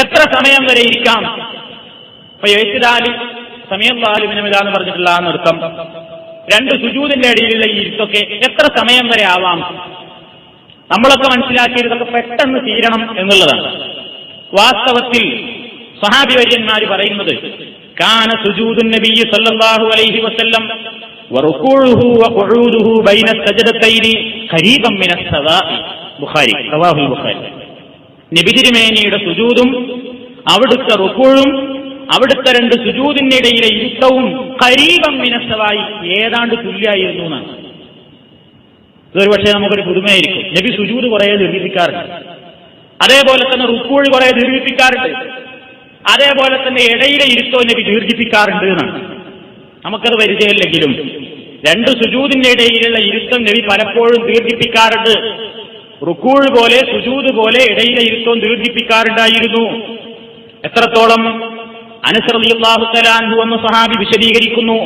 എത്ര സമയം വരെ ഇരിക്കാം? ഇപ്പൊ എഴുത്തിലാല് സമയം വാലുവിനമിതാന്ന് പറഞ്ഞിട്ടുള്ള ആ നൃത്തം, രണ്ട് സുജൂദിന്റെ ഇടയിലുള്ള ഈ ഇരുത്തൊക്കെ എത്ര സമയം വരെ ആവാം? നമ്മളൊക്കെ മനസ്സിലാക്കിയതൊക്കെ പെട്ടെന്ന് തീരണം എന്നുള്ളതാണ്. വാസ്തവത്തിൽ സ്വഹാബി വര്യന്മാർ പറയുന്നത് കാന സുജൂദുൻ നബി സല്ലല്ലാഹു അലൈഹി വസല്ലം വറുകൂഉഹു വഖുഊദുഹു ബൈന സജദതൈനി ഖരീബൻ മിനസ് സവാഇ. ബുഖാരി, റവാഹുൽ ബുഖാരി. നബി തിരുമേനിയുടെ സുജൂദും അവിടുത്തെ റുകൂഉം അവിടുത്തെ രണ്ട് സുജൂദിന്റെ ഇടയിലെ ഇരുത്തവും ഖരീബൻ മിനസ് സവാഇ, ഏതാണ്ട് തുല്യായിരുന്നു എന്നാണ്. ഇതൊരു പക്ഷേ നമുക്കൊരു പുതുമയായിരിക്കും. നബി സുജൂദ് കുറെ ദീർഘിപ്പിക്കാറുണ്ട്, അതേപോലെ തന്നെ റുക്കൂഴ് കുറെ ദീർഘിപ്പിക്കാറുണ്ട്, അതേപോലെ തന്നെ ഇടയിലെ ഇരുത്തോ നബി ദീർഘിപ്പിക്കാറുണ്ട് എന്നാണ്. നമുക്കത് പരിചയമില്ലെങ്കിലും രണ്ട് സുജൂദിന്റെ ഇടയിലുള്ള ഇരുത്തം നബി പലപ്പോഴും ദീർഘിപ്പിക്കാറുണ്ട്. റുക്കൂഴ് പോലെ സുജൂദ് പോലെ ഇടയിലെ ഇരുത്തവും ദീർഘിപ്പിക്കാറുണ്ടായിരുന്നു. എത്രത്തോളം? അനസ് റളിയല്ലാഹു തആല അൻഹു എന്ന സ്വഹാബി വിശദീകരിക്കുന്നു,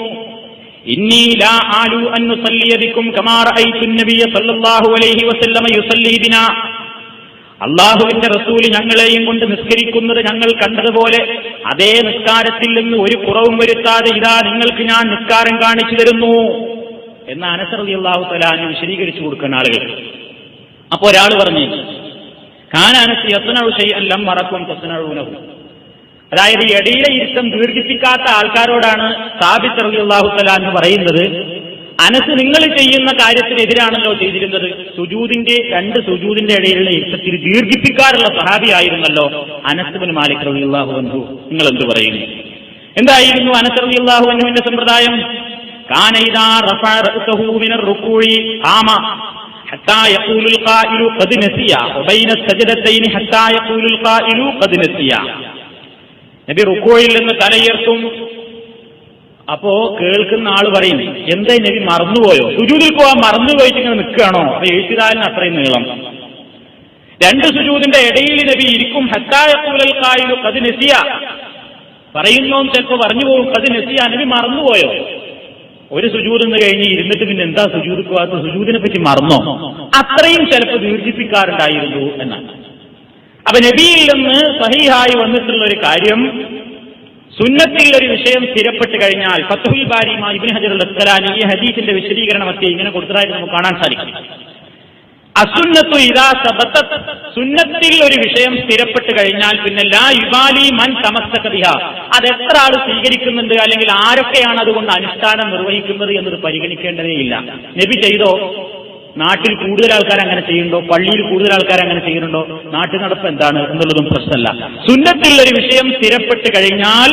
ഇന്നി ലാ ആലു അൻ നുസല്ലിയ ബികും കമാ റഅയ്തു നബിയ സല്ലല്ലാഹു അലൈഹി വസല്ലമ യുസല്ലി ബിനാ. അല്ലാഹുവിന്റെ റസൂല് ഞങ്ങളെയും കൊണ്ട് നിസ്കരിക്കുന്നത് ഞങ്ങൾ കണ്ടതുപോലെ അതേ നിസ്കാരത്തിൽ നിന്ന് ഒരു കുറവും വരുത്താതെ ഇതാ നിങ്ങൾക്ക് ഞാൻ നിസ്കാരം കാണിച്ചു തരുന്നു എന്ന് അനസ് റളിയല്ലാഹു തആല അൻഹു വിശദീകരിച്ചു കൊടുക്കുന്ന ആളുകൾ. അപ്പോൾ ഒരാൾ പറഞ്ഞു, കാന അനസ് യസ്നഉ ശൈഅൻ ലം മറക്കും തസ്നഊനഹു. അതായത് ഇടയിലെ ഇരുത്തം ദീർഘിപ്പിക്കാത്ത ആൾക്കാരോടാണ് സാബിത്ത് റളിയല്ലാഹു തആല അൻഹു പറയുന്നത്, അനസ് നിങ്ങൾ ചെയ്യുന്ന കാര്യത്തിനെതിരാണല്ലോ ചെയ്തിരുന്നത്. രണ്ട് സുജൂദിന്റെ ഇടയിലുള്ള ഇരുത്തത്തിൽ ദീർഘിപ്പിക്കാറുള്ള സഹാബിയായിരുന്നല്ലോ അനസ് ബിൻ മാലിക് റളിയല്ലാഹു അൻഹു. നിങ്ങൾ എന്ത് പറയുന്നു? എന്തായിരുന്നു അനസ് റളിയല്ലാഹു അൻഹുവിന്റെ സമ്പ്രദായം? കാന ഇദാ റഫഅ റഅസഹു മിനർ റുകൂഇ ഖാമ ഹത്താ യഖൂലുൽ ഖായിലു ഖദ് നസിയ വബൈന സജദതൈനി ഹത്താ യഖൂലുൽ ഖായിലു ഖദ് നസിയ. നബി റുക്കൂയിൽ നിന്ന് തലയുയർത്തും. അപ്പോ കേൾക്കുന്ന ആള് പറയും, എന്താ നബി മറന്നുപോയോ? സുജൂദിൽ പോവാൻ മറന്നുപോയിട്ട് ഇങ്ങനെ നിൽക്കുകയാണോ? അപ്പൊ എഴുത്തിതാലിന് അത്രയും നീളം. രണ്ട് സുജൂദിന്റെ ഇടയിൽ നബി ഇരിക്കും. ഹത്താ യഖൂലുൽ ഖായിലു ഖദ് നസിയ, പറയുന്നോം ചിലപ്പോ പറഞ്ഞു പോകും ഖദ് നസിയ, നബി മറന്നുപോയോ? ഒരു സുജൂദ് എന്ന് കഴിഞ്ഞ് ഇരുന്നിട്ട് പിന്നെ എന്താ സുജൂദ് പോവാത്ത? സുജൂദിനെ പറ്റി മറന്നോ? അത്രയും ചിലപ്പോൾ ദീർഘിപ്പിക്കാറുണ്ടായിരുന്നു എന്നാണ്. അപ്പൊ നബിയിൽ നിന്ന് സഹീഹായി വന്നിട്ടുള്ള ഒരു കാര്യം, സുന്നത്തിൽ ഒരു വിഷയം സ്ഥിരപ്പെട്ട് കഴിഞ്ഞാൽ, ഫത്ഹുൽ ബാരി ഇബ്നു ഹജർ അൽ-അസ്ഖലാനി ഈ ഹദീസിന്റെ വിശദീകരണമൊക്കെ ഇങ്ങനെ കൊടുത്തതായിട്ട് നമുക്ക് കാണാൻ സാധിക്കും. അസുന്നത്തു ഇദാ സബതത്, സുന്നത്തിൽ ഒരു വിഷയം സ്ഥിരപ്പെട്ട് കഴിഞ്ഞാൽ പിന്നെ ലാ യുബാലി മൻ തമസ്സക ബിഹാ, അതെത്ര ആൾ സ്വീകരിക്കുന്നുണ്ട് അല്ലെങ്കിൽ ആരൊക്കെയാണ് അതുകൊണ്ട് അനുഷ്ഠാനം നിർവഹിക്കുന്നത് എന്നത് പരിഗണിക്കേണ്ടതേയില്ല. നബി ചെയ്തോ? നാട്ടിൽ കൂടുതൽ ആൾക്കാർ അങ്ങനെ ചെയ്യുന്നുണ്ടോ? പള്ളിയിൽ കൂടുതൽ ആൾക്കാർ അങ്ങനെ ചെയ്യുന്നുണ്ടോ? നാട്ടിൽ നടപ്പ് എന്താണ് എന്നുള്ളതും പ്രശ്നമല്ല. സുന്നത്തിൽ ഒരു വിഷയം സ്ഥിരപ്പെട്ട് കഴിഞ്ഞാൽ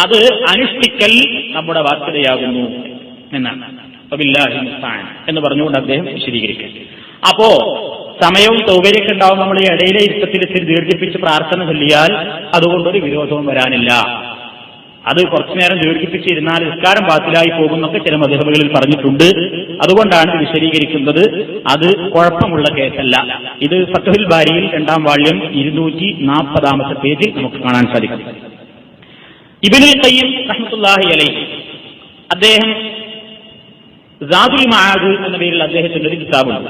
അത് അനുഷ്ഠിക്കൽ നമ്മുടെ ബാധ്യതയാകുന്നു എന്നാണ് എന്ന് പറഞ്ഞുകൊണ്ട് അദ്ദേഹം വിശദീകരിക്കും. അപ്പോ സമയവും സൗകര്യമൊക്കെ ഉണ്ടാവും. നമ്മൾ ഈ ഇടയിലെ ഇരുത്തത്തിൽ ദീർഘിപ്പിച്ച് പ്രാർത്ഥന ചൊല്ലിയാൽ അതുകൊണ്ടൊരു വിരോധവും വരാനില്ല. അത് കുറച്ചു നേരം ദീർഘിപ്പിച്ചിരുന്നാൽ നിസ്കാരം ബാത്തിലായി പോകുന്നൊക്കെ ചില മദ്ഹബുകളിൽ പറഞ്ഞിട്ടുണ്ട്. അതുകൊണ്ടാണ് വിശദീകരിക്കുന്നത്. അത് കുഴപ്പമുള്ള കേസല്ല. ഇത് ഫത്ഹുൽ ബാരിയിൽ 2ാം വാള്യം 240 പേജിൽ നമുക്ക് കാണാൻ സാധിക്കും. ഇബ്നുൽ ഖയ്യിം റഹ്മത്തുള്ളാഹി അലൈഹി അദ്ദേഹം സാദുൽ മആദ് എന്ന പേരിൽ അദ്ദേഹത്തിന്റെ ഒരു കിതാബുണ്ട്.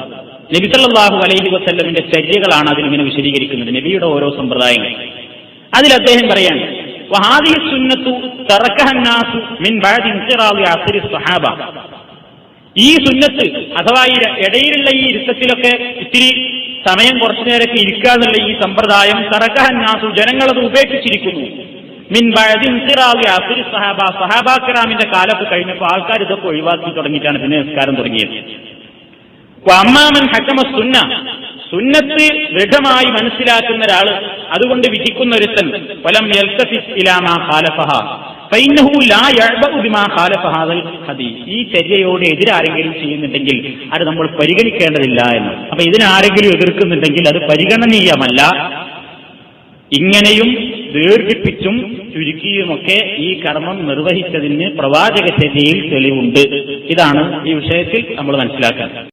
നബി സല്ലല്ലാഹു അലൈഹി വസല്ലമിന്റെ ചര്യകളാണ് അതിലിങ്ങനെ വിശദീകരിക്കുന്നത്, നബിയുടെ ഓരോ സമ്പ്രദായങ്ങൾ. അതിൽ അദ്ദേഹം പറയാണ്, വഹാദിഹി സുന്നത്തു തറക്കഹ അന്നാസു മിൻ ബഅദി ഇൻഖിറാദി അസ്രി സ്വഹാബ. ഈ സുന്നത്ത് അഥവാ ഈ ഇടയിലുള്ള ഈ ഇരുത്തത്തിലൊക്കെ ഇത്തിരി സമയം കുറച്ചു നേരമൊക്കെ ഇരിക്കുക എന്നുള്ള ഈ സമ്പ്രദായം തറക്കഹ അന്നാസു, ജനങ്ങളത് ഉപേക്ഷിച്ചിരിക്കുന്നു. മിൻ ബഅദി ഇൻഖിറാദി അസ്രി സ്വഹാബ, സ്വഹാബാ കിറാമിന്റെ കാലത്ത് കഴിഞ്ഞപ്പോൾ ആൾക്കാർ ഇതൊക്കെ ഒഴിവാക്കി തുടങ്ങിയിട്ടാണ് പിന്നെ നിസ്കാരം തുടങ്ങിയത്. വഅമ്മാമൻ ഹകമ സുന്ന, സുന്നത്ത് ദൃഢമായി മനസ്സിലാക്കുന്ന ഒരാള്, അതുകൊണ്ട് വിധിക്കുന്ന ഒരുത്തൻ, വലം യൽതഫിത് ഇലാ മാ ഖാലഫഹ ഫഇന്നഹു ലാ യഅബഉ ബിമാ ഖാലഫ ഹാദൽ ഹദീസ്. ഈ ചര്യയോട് എതിരാരെങ്കിലും ചെയ്യുന്നുണ്ടെങ്കിൽ അത് നമ്മൾ പരിഗണിക്കേണ്ടതില്ല എന്ന്. അപ്പൊ ഇതിനാരെങ്കിലും എതിർക്കുന്നുണ്ടെങ്കിൽ അത് പരിഗണനീയമല്ല. ഇങ്ങനെയും ദീർഘിപ്പിച്ചും ചുരുക്കിയുമൊക്കെ ഈ കർമ്മം നിർവഹിച്ചതിന് പ്രവാചക ചര്യയിൽ തെളിവുണ്ട്. ഇതാണ് ഈ വിഷയത്തിൽ നമ്മൾ മനസ്സിലാക്കുന്നത്.